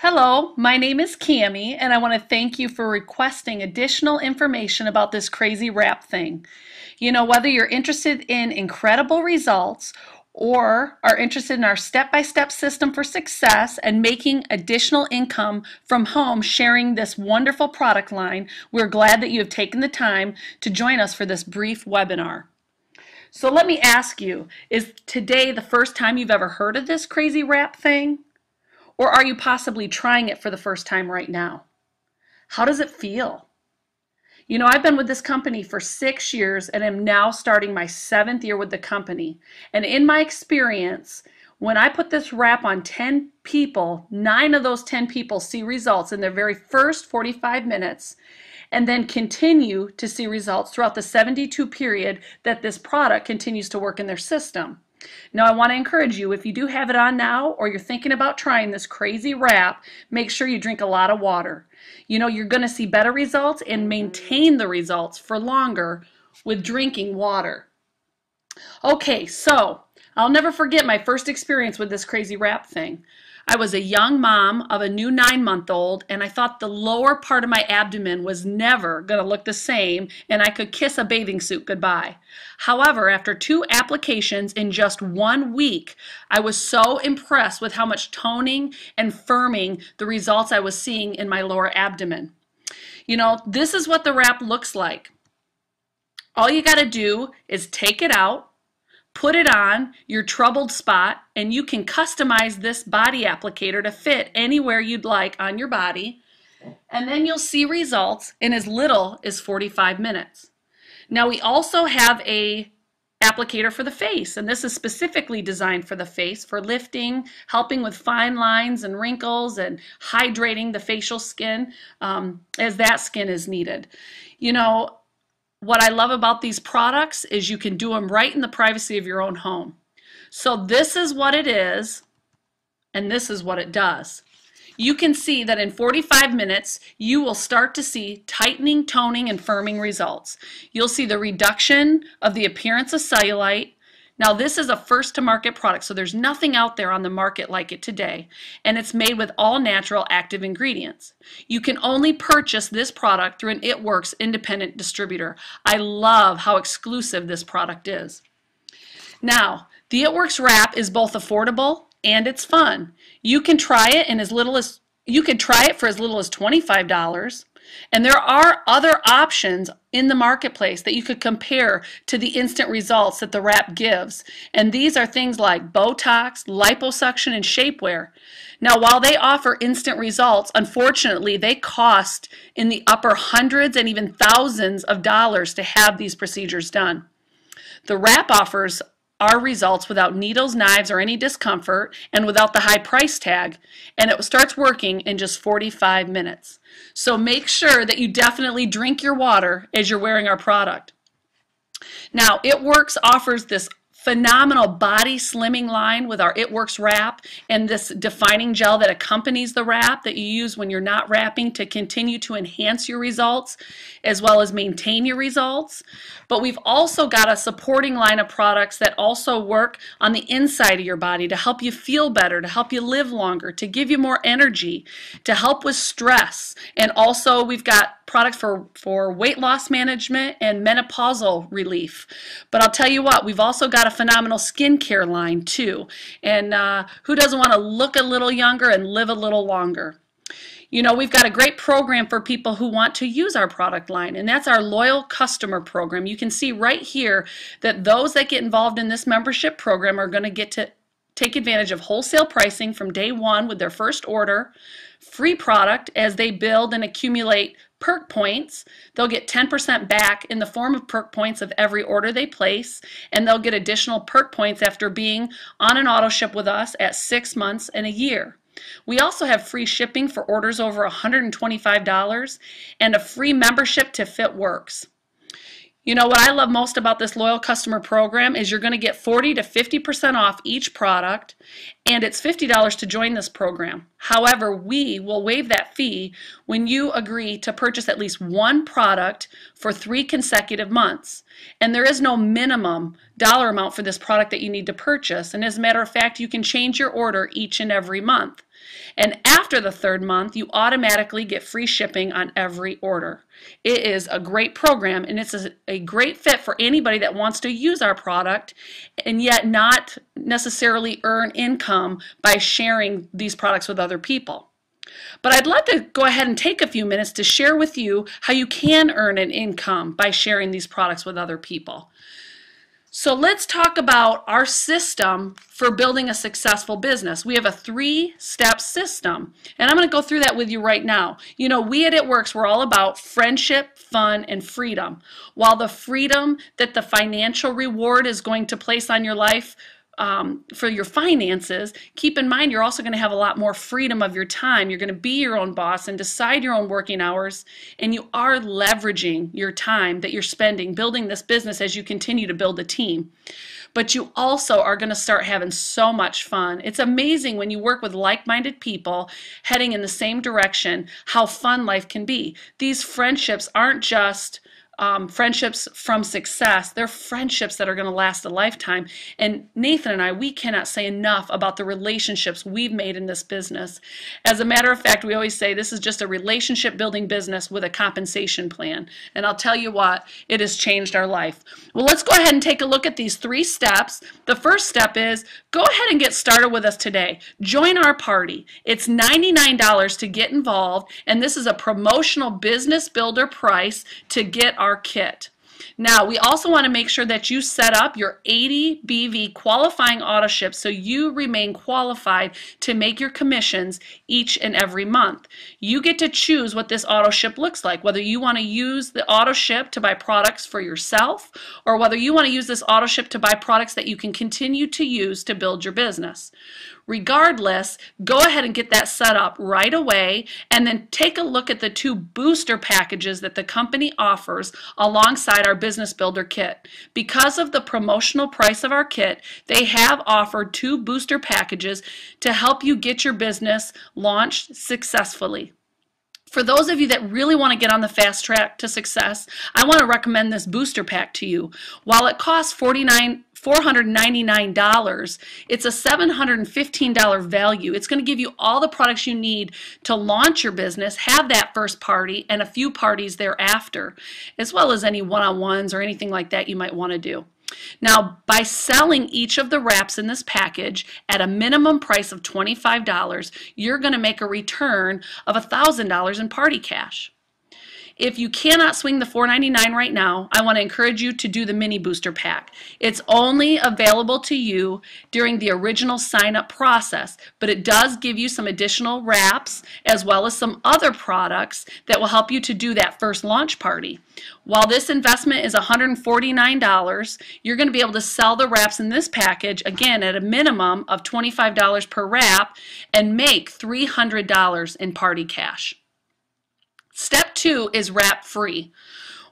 Hello, my name is Cami, and I want to thank you for requesting additional information about this crazy wrap thing. Whether you're interested in incredible results or are interested in our step-by-step system for success and making additional income from home sharing this wonderful product line, we're glad that you have taken the time to join us for this brief webinar. So let me ask you, is today the first time you've ever heard of this crazy wrap thing? Or are you possibly trying it for the first time right now? How does it feel? I've been with this company for 6 years and am now starting my 7th year with the company. And in my experience, when I put this wrap on 10 people, 9 of those 10 people see results in their very first 45 minutes and then continue to see results throughout the 72 period that this product continues to work in their system. Now, I want to encourage you, if you do have it on now or you're thinking about trying this crazy wrap, make sure you drink a lot of water. You're going to see better results and maintain the results for longer with drinking water. Okay, so I'll never forget my first experience with this crazy wrap thing. I was a young mom of a new 9-month-old, and I thought the lower part of my abdomen was never going to look the same and I could kiss a bathing suit goodbye. However, after 2 applications in just 1 week, I was so impressed with how much toning and firming the results I was seeing in my lower abdomen. This is what the wrap looks like. All you got to do is take it out, put it on your troubled spot, and you can customize this body applicator to fit anywhere you'd like on your body, and then you'll see results in as little as 45 minutes. Now, we also have a applicator for the face, and this is specifically designed for the face, for lifting, helping with fine lines and wrinkles, and hydrating the facial skin as that skin is needed. What I love about these products is you can do them right in the privacy of your own home. So this is what it is, and this is what it does. You can see that in 45 minutes, you will start to see tightening, toning, and firming results. You'll see the reduction of the appearance of cellulite. Now, this is a first-to-market product, so there's nothing out there on the market like it today, and it's made with all natural active ingredients. You can only purchase this product through an It Works independent distributor. I love how exclusive this product is. Now, the It Works wrap is both affordable and it's fun. You can try it for as little as $25. And there are other options in the marketplace that you could compare to the instant results that the wrap gives. And these are things like Botox, liposuction, and shapewear. Now, while they offer instant results, unfortunately, they cost in the upper hundreds and even thousands of dollars to have these procedures done. The wrap offers our results without needles, knives, or any discomfort, and without the high price tag, and it starts working in just 45 minutes. So make sure that you definitely drink your water as you're wearing our product. Now, It Works offers this phenomenal body slimming line with our It Works wrap and this defining gel that accompanies the wrap that you use when you're not wrapping to continue to enhance your results as well as maintain your results. But we've also got a supporting line of products that also work on the inside of your body to help you feel better, to help you live longer, to give you more energy, to help with stress. And also we've got products for weight loss management and menopausal relief. But I'll tell you what, we've also got a phenomenal skincare line too. And who doesn't want to look a little younger and live a little longer? We've got a great program for people who want to use our product line, and that's our Loyal Customer Program. You can see right here that those that get involved in this membership program are going to get to take advantage of wholesale pricing from day one with their first order, free product as they build and accumulate perk points. They'll get 10% back in the form of perk points of every order they place, and they'll get additional perk points after being on an auto ship with us at 6 months and a year. We also have free shipping for orders over $125 and a free membership to FitWorks. What I love most about this Loyal Customer Program is you're going to get 40 to 50% off each product, and it's $50 to join this program. However, we will waive that fee when you agree to purchase at least one product for 3 consecutive months. And there is no minimum dollar amount for this product that you need to purchase. And as a matter of fact, you can change your order each and every month. And after the third month, you automatically get free shipping on every order. It is a great program, and it's a great fit for anybody that wants to use our product and yet not necessarily earn income by sharing these products with other people. But I'd like to go ahead and take a few minutes to share with you how you can earn an income by sharing these products with other people. So let's talk about our system for building a successful business. We have a 3-step system, and I'm going to go through that with you right now. You know, we at It Works, we're all about friendship, fun, and freedom. While the freedom that the financial reward is going to place on your life for your finances, keep in mind you're also going to have a lot more freedom of your time. You're going to be your own boss and decide your own working hours, and you are leveraging your time that you're spending building this business as you continue to build a team. But you also are going to start having so much fun. It's amazing when you work with like-minded people heading in the same direction how fun life can be. These friendships aren't just friendships from success. They're friendships that are going to last a lifetime. And Nathan and I, we cannot say enough about the relationships we've made in this business. As a matter of fact, we always say this is just a relationship building business with a compensation plan. And I'll tell you what, it has changed our life. Well, let's go ahead and take a look at these 3 steps. The first step is go ahead and get started with us today. Join our party. It's $99 to get involved, and this is a promotional business builder price to get our kit. Now, we also want to make sure that you set up your 80 BV qualifying auto ship so you remain qualified to make your commissions each and every month. You get to choose what this auto ship looks like, whether you want to use the auto ship to buy products for yourself or whether you want to use this auto ship to buy products that you can continue to use to build your business. Regardless, go ahead and get that set up right away and then take a look at the 2 booster packages that the company offers alongside our Business Builder Kit. Because of the promotional price of our kit, they have offered 2 booster packages to help you get your business launched successfully. For those of you that really want to get on the fast track to success, I want to recommend this booster pack to you. While it costs $499, it's a $715 value. It's going to give you all the products you need to launch your business, have that first party, and a few parties thereafter, as well as any one-on-ones or anything like that you might want to do. Now, by selling each of the wraps in this package at a minimum price of $25, you're going to make a return of $1,000 in party cash. If you cannot swing the $499 right now, I want to encourage you to do the mini booster pack. It's only available to you during the original sign-up process, but it does give you some additional wraps as well as some other products that will help you to do that first launch party. While this investment is $149, you're going to be able to sell the wraps in this package, again, at a minimum of $25 per wrap and make $300 in party cash. Step 2 is wrap free.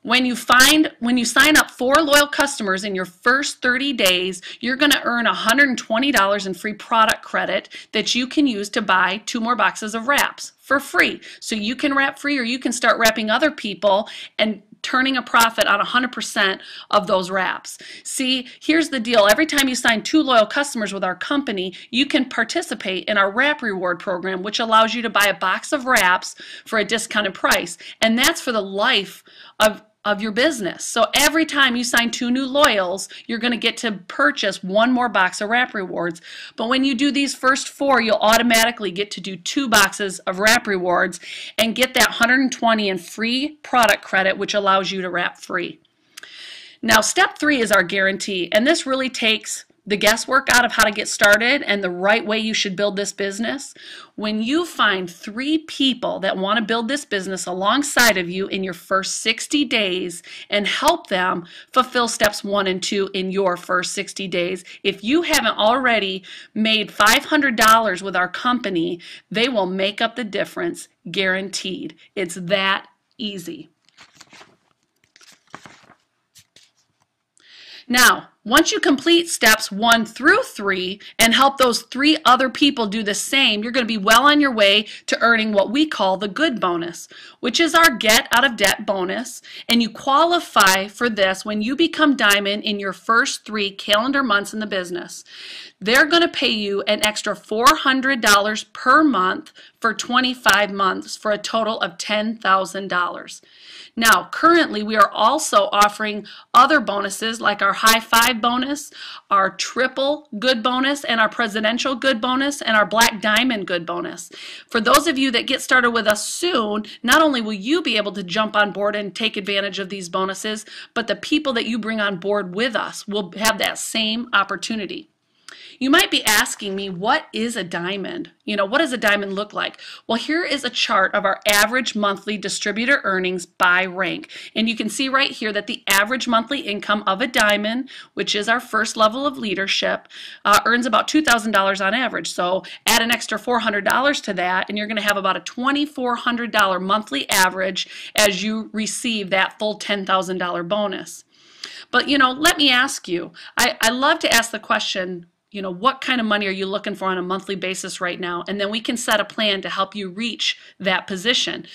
When you sign up 4 loyal customers in your first 30 days, you're going to earn $120 in free product credit that you can use to buy 2 more boxes of wraps for free. So you can wrap free or you can start wrapping other people and turning a profit on 100% of those wraps. See, here's the deal. Every time you sign 2 loyal customers with our company, you can participate in our Wrap Reward program, which allows you to buy a box of wraps for a discounted price. And that's for the life of your business. So every time you sign 2 new loyals, you're going to get to purchase 1 more box of Wrap Rewards. But when you do these first 4, you'll automatically get to do 2 boxes of Wrap Rewards and get that $120 in free product credit, which allows you to wrap free. Now, step 3 is our guarantee, and this really takes the guesswork out of how to get started and the right way you should build this business. When you find 3 people that want to build this business alongside of you in your first 60 days and help them fulfill steps 1 and 2 in your first 60 days, if you haven't already made $500 with our company, they will make up the difference, guaranteed. It's that easy. Now, Once you complete steps 1 through 3 and help those 3 other people do the same, you're going to be well on your way to earning what we call the good bonus, which is our get out of debt bonus. And you qualify for this when you become diamond in your first 3 calendar months in the business. They're going to pay you an extra $400 per month for 25 months for a total of $10,000. Now, currently, we are also offering other bonuses like our high five bonus, our triple good bonus, and our presidential good bonus, and our black diamond good bonus. For those of you that get started with us soon, not only will you be able to jump on board and take advantage of these bonuses, but the people that you bring on board with us will have that same opportunity. You might be asking me, what is a diamond? What does a diamond look like? Well, here is a chart of our average monthly distributor earnings by rank. And you can see right here that the average monthly income of a diamond, which is our first level of leadership, earns about $2,000 on average. So add an extra $400 to that, and you're going to have about a $2,400 monthly average as you receive that full $10,000 bonus. But, let me ask you, I love to ask the question, what kind of money are you looking for on a monthly basis right now? And then we can set a plan to help you reach that position.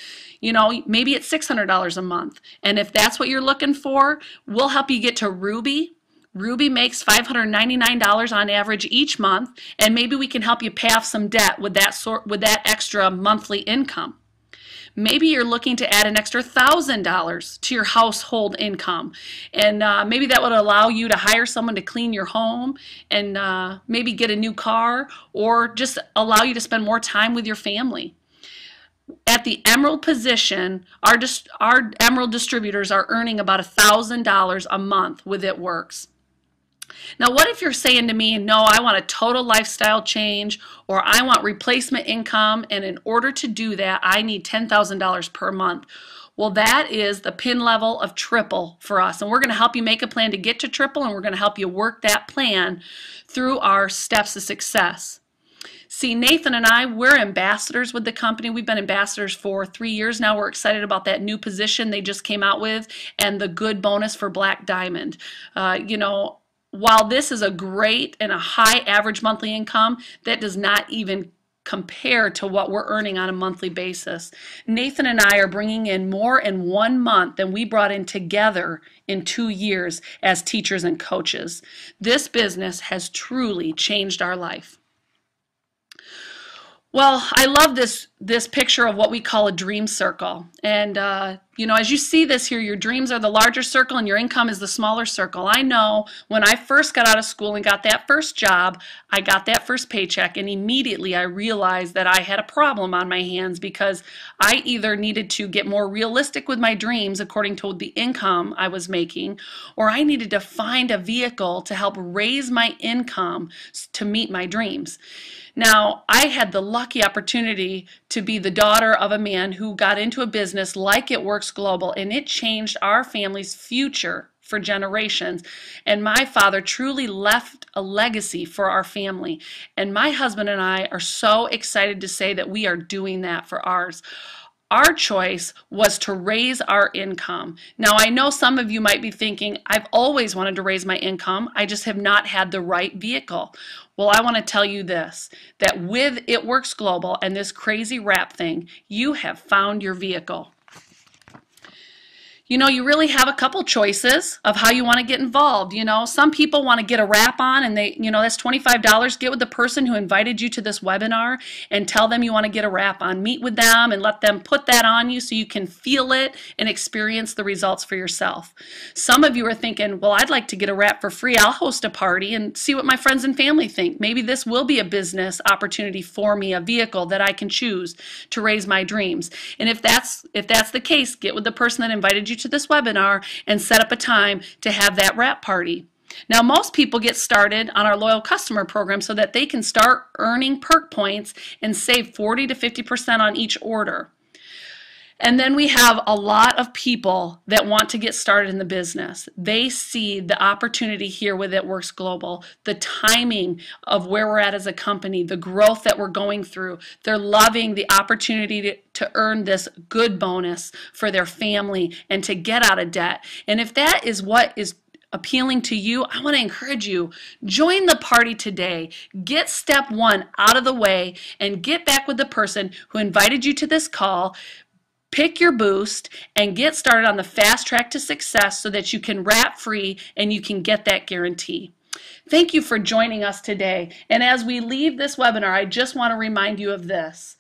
Maybe it's $600 a month. And if that's what you're looking for, we'll help you get to Ruby. Ruby makes $599 on average each month, and maybe we can help you pay off some debt with that extra monthly income. Maybe you're looking to add an extra $1,000 to your household income, and maybe that would allow you to hire someone to clean your home and maybe get a new car, or just allow you to spend more time with your family. At the emerald position, our emerald distributors are earning about $1,000 a month with It Works. Now, what if you're saying to me, no, I want a total lifestyle change, or I want replacement income, and in order to do that, I need $10,000 per month. Well, that is the pin level of triple for us, and we're going to help you make a plan to get to triple, and we're going to help you work that plan through our steps to success. See, Nathan and I, we're ambassadors with the company. We've been ambassadors for 3 years now. We're excited about that new position they just came out with and the good bonus for Black Diamond. While this is a great and a high average monthly income, that does not even compare to what we're earning on a monthly basis. Nathan and I are bringing in more in 1 month than we brought in together in 2 years as teachers and coaches. This business has truly changed our life. Well, I love this picture of what we call a dream circle. And, as you see this here, your dreams are the larger circle and your income is the smaller circle. I know when I first got out of school and got that first job, I got that first paycheck, and immediately I realized that I had a problem on my hands because I either needed to get more realistic with my dreams according to the income I was making, or I needed to find a vehicle to help raise my income to meet my dreams. Now, I had the lucky opportunity to be the daughter of a man who got into a business like It Works Global, and it changed our family's future for generations. And my father truly left a legacy for our family. And my husband and I are so excited to say that we are doing that for ours. Our choice was to raise our income. Now, I know some of you might be thinking, I've always wanted to raise my income. I just have not had the right vehicle. Well, I want to tell you this, that with It Works Global and this crazy wrap thing, you have found your vehicle. You really have a couple choices of how you want to get involved. Some people want to get a wrap on, and that's $25. Get with the person who invited you to this webinar and tell them you want to get a wrap on. Meet with them and let them put that on you so you can feel it and experience the results for yourself. Some of you are thinking, well, I'd like to get a wrap for free. I'll host a party and see what my friends and family think. Maybe this will be a business opportunity for me, a vehicle that I can choose to raise my dreams. And if that's the case, get with the person that invited you to this webinar and set up a time to have that wrap party. Now, most people get started on our loyal customer program so that they can start earning perk points and save 40 to 50% on each order. And then we have a lot of people that want to get started in the business. They see the opportunity here with It Works Global, the timing of where we're at as a company, the growth that we're going through. They're loving the opportunity to earn this good bonus for their family and to get out of debt. And if that is what is appealing to you, I want to encourage you, join the party today. Get step one out of the way and get back with the person who invited you to this call. Pick your boost and get started on the fast track to success so that you can wrap free and you can get that guarantee. Thank you for joining us today. And as we leave this webinar, I just want to remind you of this.